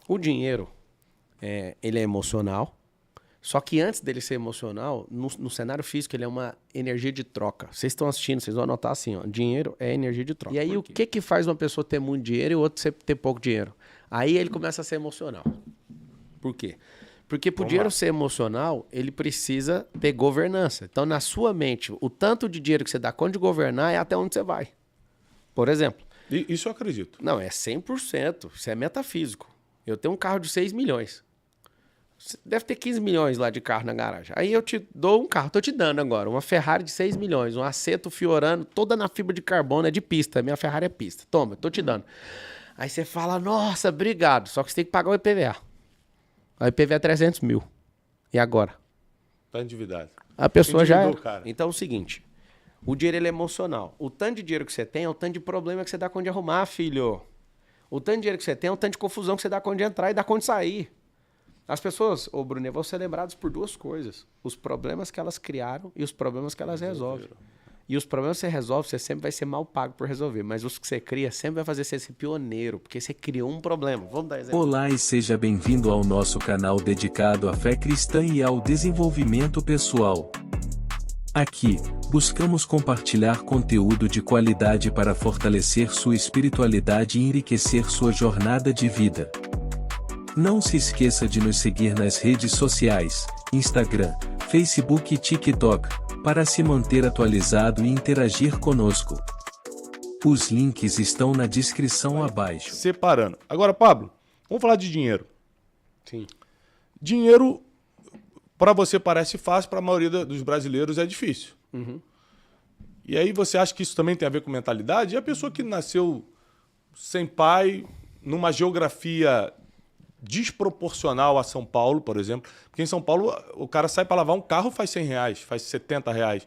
O dinheiro, ele é emocional, só que antes dele ser emocional, no cenário físico, ele é uma energia de troca. Vocês estão assistindo, vocês vão anotar assim, ó, dinheiro é energia de troca. E aí, o que faz uma pessoa ter muito dinheiro e o outro ter pouco dinheiro? Aí ele começa a ser emocional. Por quê? Porque para o dinheiro ser emocional, ele precisa ter governança. Então, na sua mente, o tanto de dinheiro que você dá conta de governar é até onde você vai. Por exemplo. Isso eu acredito. Não, é 100%. Isso é metafísico. Eu tenho um carro de 6 milhões. Você deve ter 15 milhões lá de carro na garagem. Aí eu te dou um carro, tô te dando agora. Uma Ferrari de 6 milhões, um Aceto Fiorano, toda na fibra de carbono, é de pista. Minha Ferrari é pista. Toma, tô te dando. Aí você fala, nossa, obrigado. Só que você tem que pagar o IPVA. O IPVA é 300 mil. E agora? Tá endividado. A pessoa já é. Cara. Então é o seguinte, o dinheiro ele é emocional. O tanto de dinheiro que você tem é o tanto de problema que você dá conta de arrumar, filho. O tanto de dinheiro que você tem é o tanto de confusão que você dá conta de entrar e dá conta de sair. As pessoas, ô Bruno, vão ser lembradas por duas coisas. Os problemas que elas criaram e os problemas que elas resolvem. E os problemas que você resolve, você sempre vai ser mal pago por resolver. Mas os que você cria sempre vai fazer você ser pioneiro, porque você criou um problema. Vamos dar exemplo. Olá e seja bem-vindo ao nosso canal dedicado à fé cristã e ao desenvolvimento pessoal. Aqui, buscamos compartilhar conteúdo de qualidade para fortalecer sua espiritualidade e enriquecer sua jornada de vida. Não se esqueça de nos seguir nas redes sociais, Instagram, Facebook e TikTok, para se manter atualizado e interagir conosco. Os links estão na descrição abaixo. Separando. Agora, Pablo, vamos falar de dinheiro. Sim. Dinheiro, para você parece fácil, para a maioria dos brasileiros é difícil. Uhum. E aí você acha que isso também tem a ver com mentalidade? E a pessoa que nasceu sem pai, numa geografia desproporcional a São Paulo, por exemplo. Porque em São Paulo o cara sai para lavar um carro, faz R$100, faz R$70.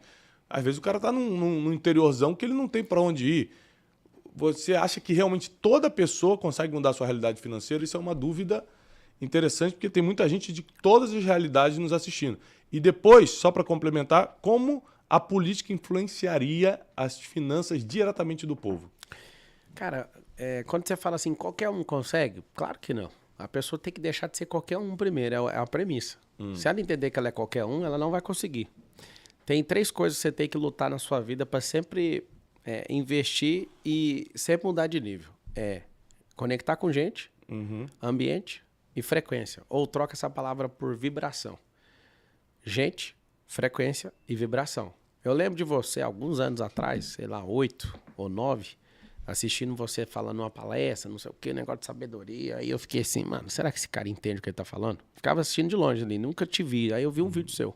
Às vezes o cara tá num interiorzão que ele não tem para onde ir. Você acha que realmente toda pessoa consegue mudar a sua realidade financeira? Isso é uma dúvida interessante, porque tem muita gente de todas as realidades nos assistindo. E depois, só para complementar, como a política influenciaria as finanças diretamente do povo? Cara, quando você fala assim, qualquer um consegue? Claro que não. A pessoa tem que deixar de ser qualquer um primeiro, é a premissa. Se ela entender que ela é qualquer um, ela não vai conseguir. Tem 3 coisas que você tem que lutar na sua vida para sempre investir e sempre mudar de nível. Conectar com gente, ambiente e frequência. Ou troca essa palavra por vibração. Gente, frequência e vibração. Eu lembro de você, alguns anos atrás, sei lá, 8 ou 9, assistindo você falando uma palestra, não sei o que, negócio de sabedoria. Aí eu fiquei assim, mano, será que esse cara entende o que ele tá falando? Ficava assistindo de longe ali, nunca te vi. Aí eu vi um vídeo seu.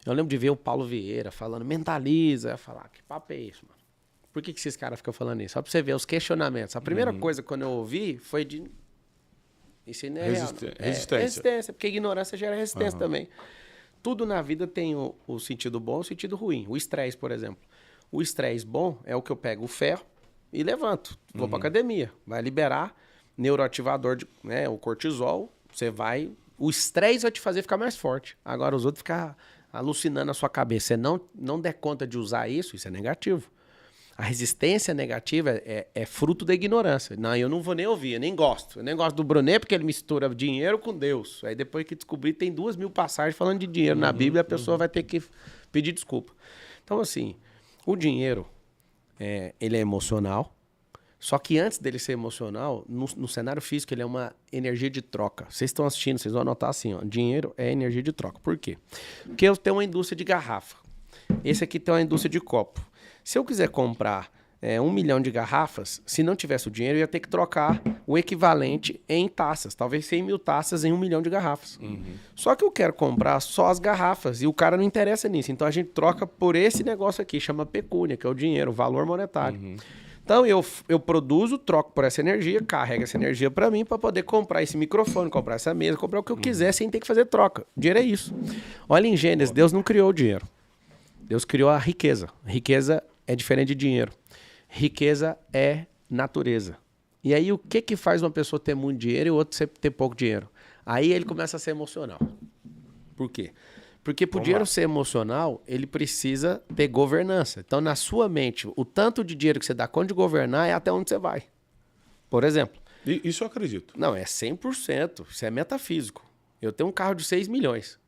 Eu lembro de ver o Paulo Vieira falando, mentaliza. Eu falar, que papo é isso, mano? Por que esses caras ficam falando isso? Só pra você ver os questionamentos. A primeira coisa quando eu ouvi foi de... Isso não é resistência, porque ignorância gera resistência também. Tudo na vida tem o sentido bom e o sentido ruim. O estresse, por exemplo. O estresse bom é o que eu pego o ferro e levanto. Vou pra academia. Vai liberar neuroativador, o cortisol. Você vai... O estresse vai te fazer ficar mais forte. Agora os outros ficam alucinando na sua cabeça. Você não der conta de usar isso é negativo. A resistência negativa é fruto da ignorância. Não, eu não vou nem ouvir, eu nem gosto. Eu nem gosto do Brunet porque ele mistura dinheiro com Deus. Aí depois que descobri, tem 2.000 passagens falando de dinheiro na Bíblia, a pessoa vai ter que pedir desculpa. Então, assim, o dinheiro, ele é emocional. Só que antes dele ser emocional, no cenário físico, ele é uma energia de troca. Vocês estão assistindo, vocês vão anotar assim, ó, dinheiro é energia de troca. Por quê? Porque eu tenho uma indústria de garrafa. Esse aqui tem uma indústria de copo. Se eu quiser comprar 1 milhão de garrafas, se não tivesse o dinheiro, eu ia ter que trocar o equivalente em taças. Talvez 100 mil taças em 1 milhão de garrafas. Só que eu quero comprar só as garrafas e o cara não interessa nisso. Então a gente troca por esse negócio aqui, chama pecúnia, que é o dinheiro, o valor monetário. Então eu produzo, troco por essa energia, carrego essa energia para mim para poder comprar esse microfone, comprar essa mesa, comprar o que eu quiser sem ter que fazer troca. O dinheiro é isso. Olha em Gênesis, Deus não criou o dinheiro. Deus criou a riqueza. Riqueza é diferente de dinheiro. Riqueza é natureza. E aí o que faz uma pessoa ter muito dinheiro e o outro ter pouco dinheiro? Aí ele começa a ser emocional. Por quê? Porque para o dinheiro ser emocional, ele precisa ter governança. Então, na sua mente, o tanto de dinheiro que você dá conta de governar é até onde você vai. Por exemplo. Isso eu acredito. Não, é 100%. Isso é metafísico. Eu tenho um carro de 6 milhões.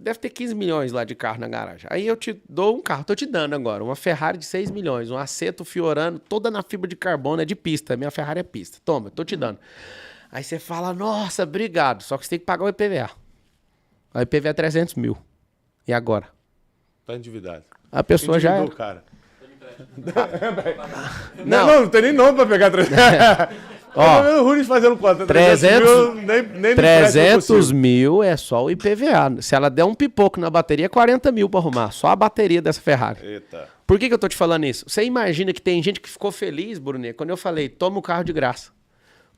Deve ter 15 milhões lá de carro na garagem. Aí eu te dou um carro, tô te dando agora, uma Ferrari de 6 milhões, um Aceto Fiorano, toda na fibra de carbono, é de pista. Minha Ferrari é pista. Toma, tô te dando. Aí você fala, nossa, obrigado. Só que você tem que pagar o IPVA. O IPVA é 300 mil. E agora? Tá endividado. A pessoa já Endividou, cara. Não. Não tem nem nome pra pegar 300. Ó, o Rui fazendo conta. 300 mil, nem 300 mil é só o IPVA. Se ela der um pipoco na bateria, 40 mil pra arrumar. Só a bateria dessa Ferrari. Eita. Por que eu tô te falando isso? Você imagina que tem gente que ficou feliz, Brunet, quando eu falei, toma o carro de graça.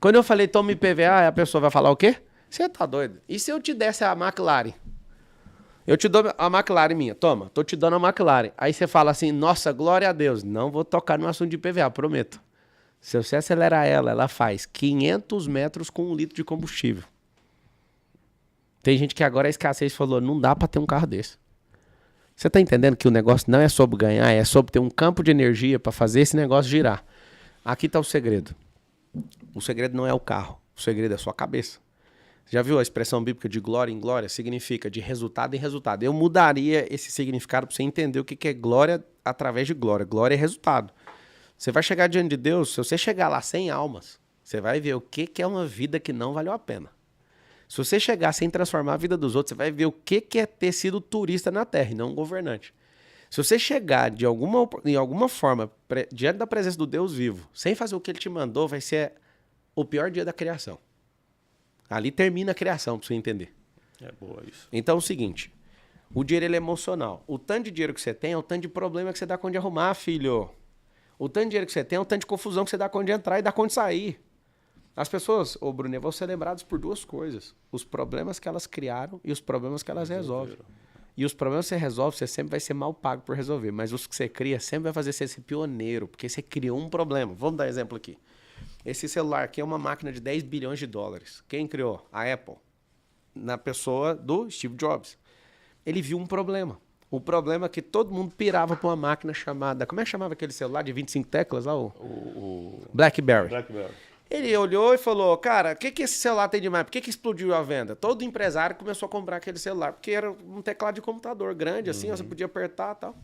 Quando eu falei, toma IPVA, a pessoa vai falar o quê? Você tá doido? E se eu te desse a McLaren? Eu te dou a McLaren minha, toma, tô te dando a McLaren. Aí você fala assim, nossa, glória a Deus. Não vou tocar no assunto de IPVA, prometo. Se você acelerar ela, ela faz 500 metros com 1 litro de combustível. Tem gente que agora a escassez falou, não dá pra ter um carro desse. Você tá entendendo que o negócio não é sobre ganhar, é sobre ter um campo de energia pra fazer esse negócio girar. Aqui tá o segredo. O segredo não é o carro, o segredo é a sua cabeça. Já viu a expressão bíblica de glória em glória? Significa de resultado em resultado. Eu mudaria esse significado para você entender o que é glória através de glória. Glória é resultado. Você vai chegar diante de Deus, se você chegar lá sem almas, você vai ver o que é uma vida que não valeu a pena. Se você chegar sem transformar a vida dos outros, você vai ver o que é ter sido turista na terra e não um governante. Se você chegar de alguma forma diante da presença do Deus vivo, sem fazer o que ele te mandou, vai ser o pior dia da criação. Ali termina a criação, pra você entender. É boa isso. Então é o seguinte, o dinheiro ele é emocional. O tanto de dinheiro que você tem é o tanto de problema que você dá conta de arrumar, filho. O tanto de dinheiro que você tem é o tanto de confusão que você dá conta de entrar e dá conta de sair. As pessoas, Bruno, vão ser lembradas por duas coisas. Os problemas que elas criaram e os problemas que elas resolvem. E os problemas que você resolve, você sempre vai ser mal pago por resolver. Mas os que você cria sempre vai fazer você ser pioneiro, porque você criou um problema. Vamos dar um exemplo aqui. Esse celular aqui é uma máquina de 10 bilhões de dólares. Quem criou? A Apple. Na pessoa do Steve Jobs. Ele viu um problema. O problema é que todo mundo pirava pra uma máquina chamada... Como é que chamava aquele celular de 25 teclas lá? O BlackBerry. Ele olhou e falou, cara, o que esse celular tem demais? Por que explodiu a venda? Todo empresário começou a comprar aquele celular, porque era um teclado de computador grande, assim, você podia apertar e tal.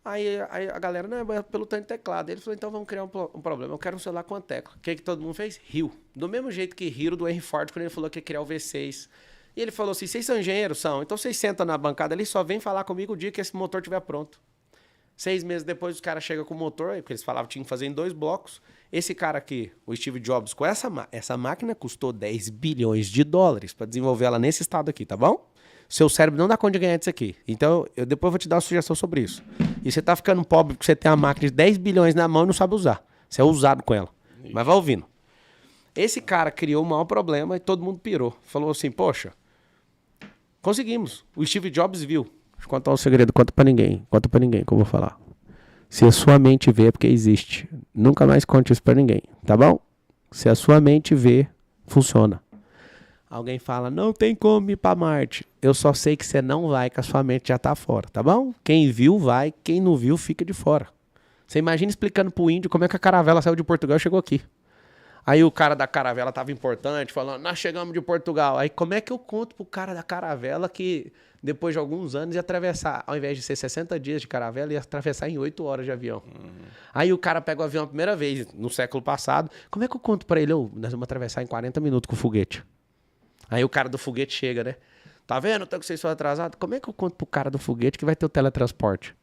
Aí a galera, não, é pelo tanto de teclado. Ele falou, então vamos criar um problema. Eu quero um celular com a tecla. O que todo mundo fez? Riu. Do mesmo jeito que riram do Henry Ford quando ele falou que ia criar o V6. E ele falou assim, vocês são engenheiros? São. Então vocês sentam na bancada ali, só vem falar comigo o dia que esse motor estiver pronto. 6 meses depois os caras chegam com o motor, porque eles falavam que tinham que fazer em 2 blocos. Esse cara aqui, o Steve Jobs, com essa máquina custou 10 bilhões de dólares para desenvolver ela nesse estado aqui, tá bom? Seu cérebro não dá conta de ganhar disso aqui. Então, eu depois vou te dar uma sugestão sobre isso. E você tá ficando pobre porque você tem uma máquina de 10 bilhões na mão e não sabe usar. Você é usado com ela. Mas vai ouvindo. Esse cara criou o maior problema e todo mundo pirou. Falou assim, poxa, conseguimos. O Steve Jobs viu. Deixa eu contar um segredo. Conta pra ninguém que eu vou falar. Se a sua mente vê, é porque existe. Nunca mais conte isso pra ninguém, tá bom? Se a sua mente vê, funciona. Alguém fala, não tem como ir pra Marte. Eu só sei que você não vai, que a sua mente já tá fora, tá bom? Quem viu, vai. Quem não viu, fica de fora. Você imagina explicando pro índio como é que a caravela saiu de Portugal e chegou aqui. Aí o cara da caravela tava importante, falando, nós chegamos de Portugal. Aí como é que eu conto pro cara da caravela que depois de alguns anos ia atravessar, ao invés de ser 60 dias de caravela, ia atravessar em 8 horas de avião. Aí o cara pega o avião a primeira vez, no século passado. Como é que eu conto pra ele, nós vamos atravessar em 40 minutos com o foguete? Aí o cara do foguete chega, né? Tá vendo? Tanto que vocês são atrasados. Como é que eu conto pro cara do foguete que vai ter o teletransporte?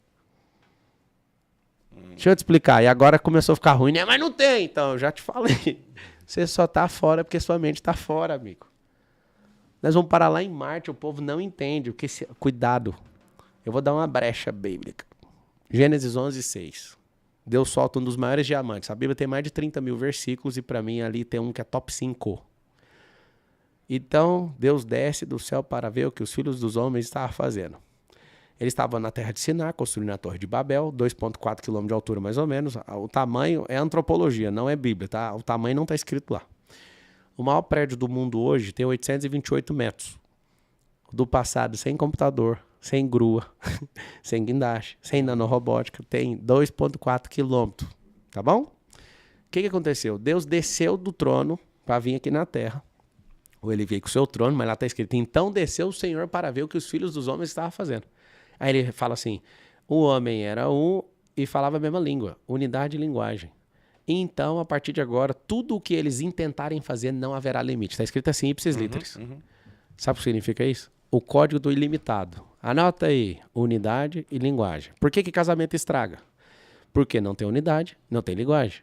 Deixa eu te explicar. E agora começou a ficar ruim, né? Mas não tem, então. Eu já te falei. Você só tá fora porque sua mente tá fora, amigo. Nós vamos parar lá em Marte. O povo não entende. Cuidado. Eu vou dar uma brecha bíblica. Gênesis 11:6. Deus solta um dos maiores diamantes. A Bíblia tem mais de 30 mil versículos e pra mim ali tem um que é top 5. Então, Deus desce do céu para ver o que os filhos dos homens estavam fazendo. Eles estavam na terra de Sinar, construindo a Torre de Babel, 2,4 km de altura mais ou menos. O tamanho é antropologia, não é Bíblia, tá? O tamanho não está escrito lá. O maior prédio do mundo hoje tem 828 metros. Do passado, sem computador, sem grua, sem guindaste, sem nanorobótica, tem 2,4 km, tá bom? que aconteceu? Deus desceu do trono para vir aqui na terra. Ou ele veio com o seu trono, mas lá está escrito, então desceu o Senhor para ver o que os filhos dos homens estavam fazendo. Aí ele fala assim, o homem era um e falava a mesma língua, unidade de linguagem. Então, a partir de agora, tudo o que eles intentarem fazer não haverá limite. Está escrito assim, ipsis literis. Sabe o que significa isso? O código do ilimitado. Anota aí, unidade e linguagem. Por que casamento estraga? Porque não tem unidade, não tem linguagem.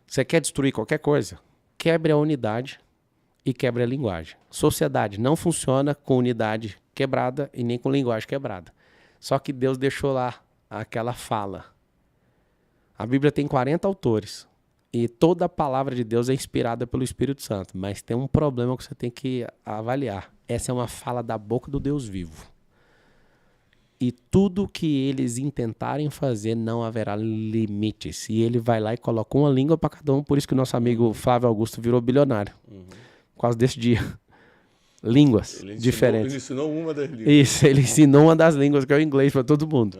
Você quer destruir qualquer coisa? Quebre a unidade e quebre a linguagem. Sociedade não funciona com unidade quebrada e nem com linguagem quebrada. Só que Deus deixou lá aquela fala. A Bíblia tem 40 autores. E toda a palavra de Deus é inspirada pelo Espírito Santo. Mas tem um problema que você tem que avaliar. Essa é uma fala da boca do Deus vivo. E tudo que eles intentarem fazer não haverá limites. E ele vai lá e coloca uma língua para cada um. Por isso que o nonosso amigo Flávio Augusto virou bilionário. Por causa desse dia. Línguas diferentes. Ele ensinou uma das línguas. Isso, ele ensinou uma das línguas, que é o inglês, para todo mundo.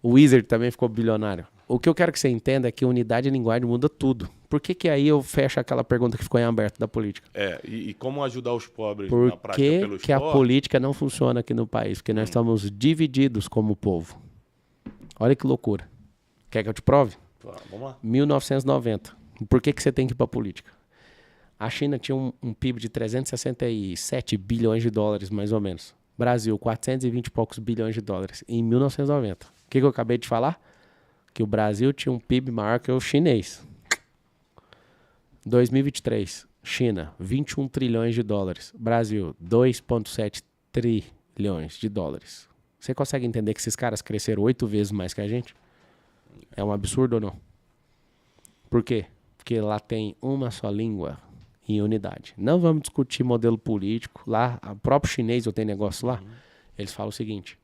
O Wizard também ficou bilionário. O que eu quero que você entenda é que unidade e linguagem muda tudo. Por que aí eu fecho aquela pergunta que ficou em aberto da política? E como ajudar os pobres na prática pelo esporte? Por que a política não funciona aqui no país? Porque nós estamos divididos como povo. Olha que loucura. Quer que eu te prove? Vamos lá. 1990. Por que você tem que ir para a política? A China tinha um PIB de 367 bilhões de dólares, mais ou menos. Brasil, 420 e poucos bilhões de dólares. Em 1990. O que eu acabei de falar? Que o Brasil tinha um PIB maior que o chinês. 2023, China, 21 trilhões de dólares. Brasil, 2,7 trilhões de dólares. Você consegue entender que esses caras cresceram 8 vezes mais que a gente? É um absurdo ou não? Por quê? Porque lá tem uma só língua e unidade. Não vamos discutir modelo político. Lá, o próprio chinês, eu tenho negócio lá, eles falam o seguinte: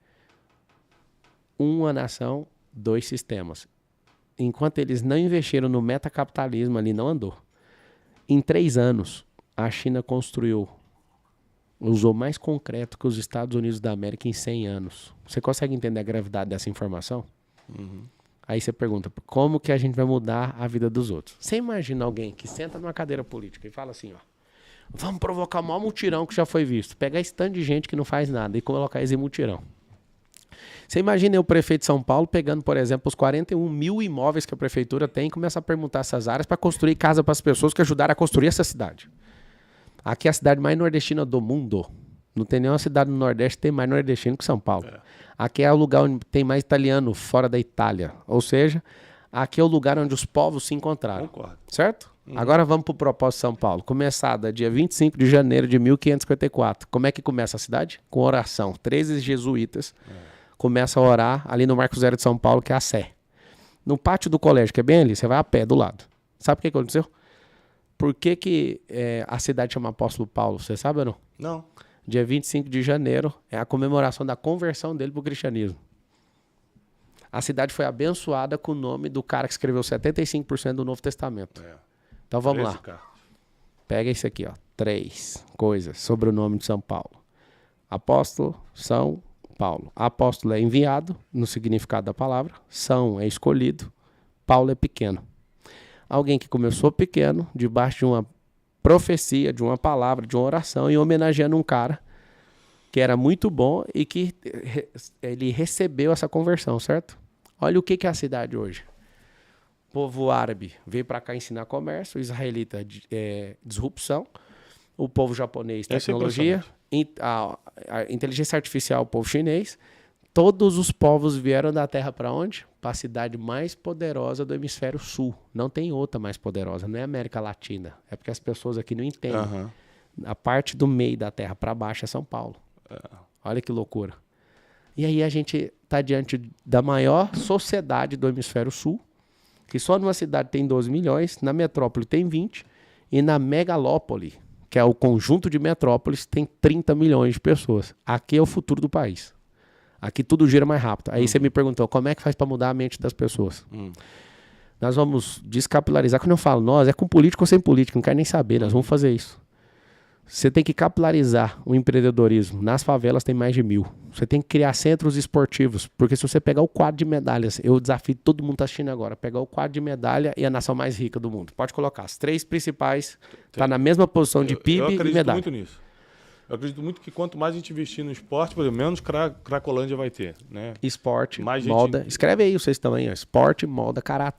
uma nação, 2 sistemas. Enquanto eles não investiram no metacapitalismo ali, não andou. Em 3 anos, a China usou mais concreto que os Estados Unidos da América em 100 anos. Você consegue entender a gravidade dessa informação? Aí você pergunta, como que a gente vai mudar a vida dos outros? Você imagina alguém que senta numa cadeira política e fala assim, ó, vamos provocar o maior mutirão que já foi visto. Pegar esse tanto de gente que não faz nada e colocar eles em mutirão. Você imagina o prefeito de São Paulo pegando, por exemplo, os 41 mil imóveis que a prefeitura tem e começa a perguntar essas áreas para construir casa para as pessoas que ajudaram a construir essa cidade. Aqui é a cidade mais nordestina do mundo. Não tem nenhuma cidade no Nordeste que tem mais nordestino que São Paulo. Aqui é o lugar onde tem mais italiano fora da Itália. Ou seja, aqui é o lugar onde os povos se encontraram. Concordo. Certo? Agora vamos para o propósito de São Paulo. Começada dia 25 de janeiro de 1554. Como é que começa a cidade? Com oração. 13 jesuítas começam a orar ali no Marco Zero de São Paulo, que é a Sé. No pátio do colégio, que é bem ali, você vai a pé do lado. Sabe o que aconteceu? Por que a cidade chama Apóstolo Paulo? Você sabe ou não? Não. Dia 25 de janeiro é a comemoração da conversão dele para o cristianismo. A cidade foi abençoada com o nome do cara que escreveu 75% do Novo Testamento. Então vamos lá. Pega isso aqui, ó. 3 coisas sobre o nome de São Paulo. Apóstolo São Paulo. Apóstolo é enviado, no significado da palavra. São é escolhido. Paulo é pequeno. Alguém que começou pequeno, debaixo de uma profecia, de uma palavra, de uma oração, e homenageando um cara que era muito bom e que ele recebeu essa conversão, certo? Olha o que é a cidade hoje. O povo árabe veio para cá ensinar comércio, o israelita disrupção, o povo japonês tecnologia, a inteligência artificial, o povo chinês. Todos os povos vieram da Terra para onde? Para a cidade mais poderosa do hemisfério sul. Não tem outra mais poderosa, não é América Latina. É porque as pessoas aqui não entendem. A parte do meio da Terra para baixo é São Paulo. Olha que loucura. E aí a gente está diante da maior sociedade do hemisfério sul, que só numa cidade tem 12 milhões, na metrópole tem 20, e na megalópole, que é o conjunto de metrópoles, tem 30 milhões de pessoas. Aqui é o futuro do país. Aqui tudo gira mais rápido. Aí você me perguntou, como é que faz para mudar a mente das pessoas? Nós vamos descapilarizar. Quando eu falo nós, é com político ou sem político, não quero nem saber, nós vamos fazer isso. Você tem que capilarizar o empreendedorismo. Nas favelas tem mais de 1.000. Você tem que criar centros esportivos. Porque se você pegar o quadro de medalhas, eu desafio todo mundo que tá assistindo agora, pegar o quadro de medalha e a nação mais rica do mundo. Pode colocar. As 3 principais tá na mesma posição de PIB e medalha. Eu acredito muito nisso. Eu acredito muito que quanto mais a gente investir no esporte, por exemplo, menos Cracolândia vai ter, né? Esporte, Mais molda. gente... Escreve aí vocês também, ó. Esporte, molda, caráter.